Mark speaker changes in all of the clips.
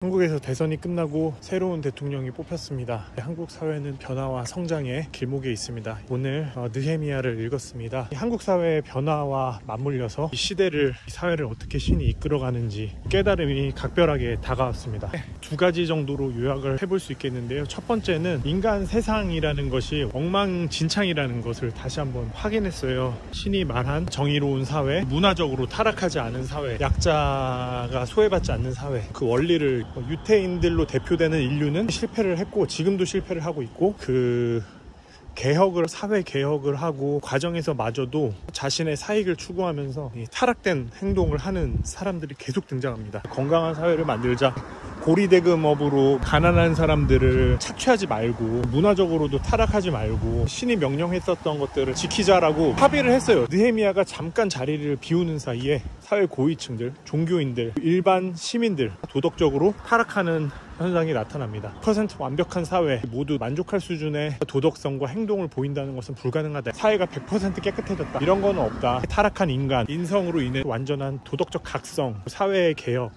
Speaker 1: 한국에서 대선이 끝나고 새로운 대통령이 뽑혔습니다. 한국 사회는 변화와 성장의 길목에 있습니다. 오늘 느헤미야를 읽었습니다. 한국 사회의 변화와 맞물려서 이 시대를, 이 사회를 어떻게 신이 이끌어가는지 깨달음이 각별하게 다가왔습니다. 두 가지 정도로 요약을 해볼 수 있겠는데요. 첫 번째는 인간 세상이라는 것이 엉망진창이라는 것을 다시 한번 확인했어요. 신이 말한 정의로운 사회, 문화적으로 타락하지 않은 사회, 약자가 소외받지 않는 사회, 그 원리를 유태인들로 대표되는 인류는 실패를 했고 지금도 실패를 하고 있고, 그 사회 개혁을 하고 과정에서 마저도 자신의 사익을 추구하면서 타락된 행동을 하는 사람들이 계속 등장합니다. 건강한 사회를 만들자, 고리대금업으로 가난한 사람들을 착취하지 말고 문화적으로도 타락하지 말고 신이 명령했었던 것들을 지키자라고 합의를 했어요. 느헤미야가 잠깐 자리를 비우는 사이에 사회 고위층들, 종교인들, 일반 시민들 도덕적으로 타락하는 현상이 나타납니다. 100% 완벽한 사회, 모두 만족할 수준의 도덕성과 행동을 보인다는 것은 불가능하다. 사회가 100% 깨끗해졌다, 이런 건 없다. 타락한 인성으로 인해 완전한 도덕적 각성, 사회의 개혁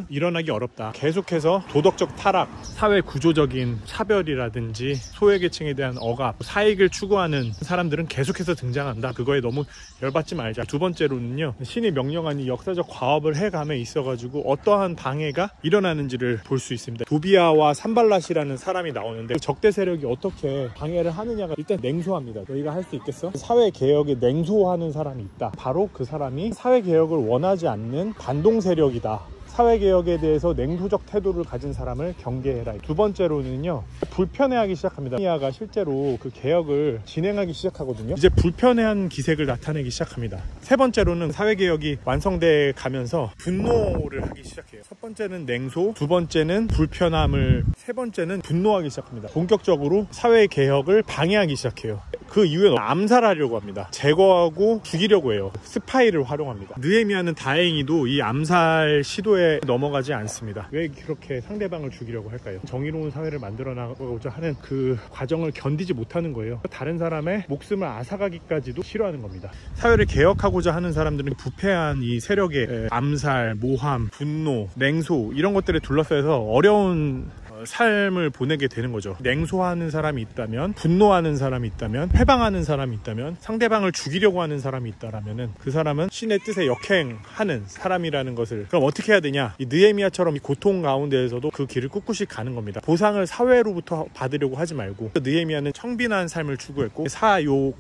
Speaker 1: 일어나기 어렵다. 계속해서 도덕적 타락, 사회 구조적인 차별이라든지 소외계층에 대한 억압, 사익을 추구하는 사람들은 계속해서 등장한다. 그거에 너무 열받지 말자. 두 번째로는요, 신이 명령한 이 역사적 과업을 해감에 있어가지고 어떠한 방해가 일어나는지를 볼 수 있습니다. 도비아와 산발랏이라는 사람이 나오는데 그 적대 세력이 어떻게 방해를 하느냐가 일단 냉소합니다. 너희가 할 수 있겠어? 사회 개혁에 냉소하는 사람이 있다. 바로 그 사람이 사회 개혁을 원하지 않는 반동 세력이다. 사회개혁에 대해서 냉소적 태도를 가진 사람을 경계해라. 두 번째로는요, 불편해하기 시작합니다. 느헤미야가 실제로 그 개혁을 진행하기 시작하거든요. 이제 불편해한 기색을 나타내기 시작합니다. 세 번째로는 사회개혁이 완성돼 가면서 분노를 하기 시작해요. 첫 번째는 냉소, 두 번째는 불편함을, 세 번째는 분노하기 시작합니다. 본격적으로 사회개혁을 방해하기 시작해요. 그 이후에 암살하려고 합니다. 제거하고 죽이려고 해요. 스파이를 활용합니다. 느헤미야는 다행히도 이 암살 시도에 넘어가지 않습니다. 왜 그렇게 상대방을 죽이려고 할까요? 정의로운 사회를 만들어 나가고자 하는 그 과정을 견디지 못하는 거예요. 다른 사람의 목숨을 앗아가기까지도 싫어하는 겁니다. 사회를 개혁하고자 하는 사람들은 부패한 이 세력의 암살, 모함, 분노, 냉소, 이런 것들에 둘러싸여서 어려운 삶을 보내게 되는 거죠. 냉소하는 사람이 있다면, 분노하는 사람이 있다면, 회방하는 사람이 있다면, 상대방을 죽이려고 하는 사람이 있다라면은 그 사람은 신의 뜻에 역행하는 사람이라는 것을, 그럼 어떻게 해야 되냐? 이 느헤미야처럼 이 고통 가운데에서도 그 길을 꿋꿋이 가는 겁니다. 보상을 사회로부터 받으려고 하지 말고, 느헤미야는 청빈한 삶을 추구했고 사욕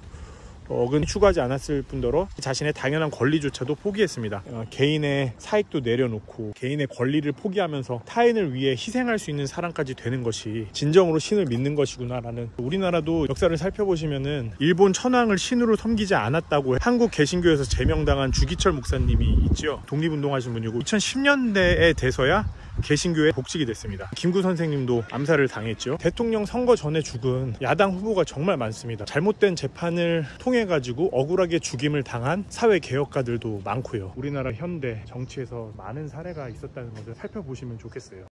Speaker 1: 은 추구하지 않았을 뿐더러 자신의 당연한 권리조차도 포기했습니다. 개인의 사익도 내려놓고 개인의 권리를 포기하면서 타인을 위해 희생할 수 있는 사람까지 되는 것이 진정으로 신을 믿는 것이구나 라는. 우리나라도 역사를 살펴보시면은 일본 천황을 신으로 섬기지 않았다고 한국 개신교에서 제명당한 주기철 목사님이 있죠. 독립운동하신 분이고 2010년대에 돼서야 개신교에 복직이 됐습니다. 김구 선생님도 암살을 당했죠. 대통령 선거 전에 죽은 야당 후보가 정말 많습니다. 잘못된 재판을 통해 가지고 억울하게 죽임을 당한 사회개혁가들도 많고요. 우리나라 현대 정치에서 많은 사례가 있었다는 것을 살펴보시면 좋겠어요.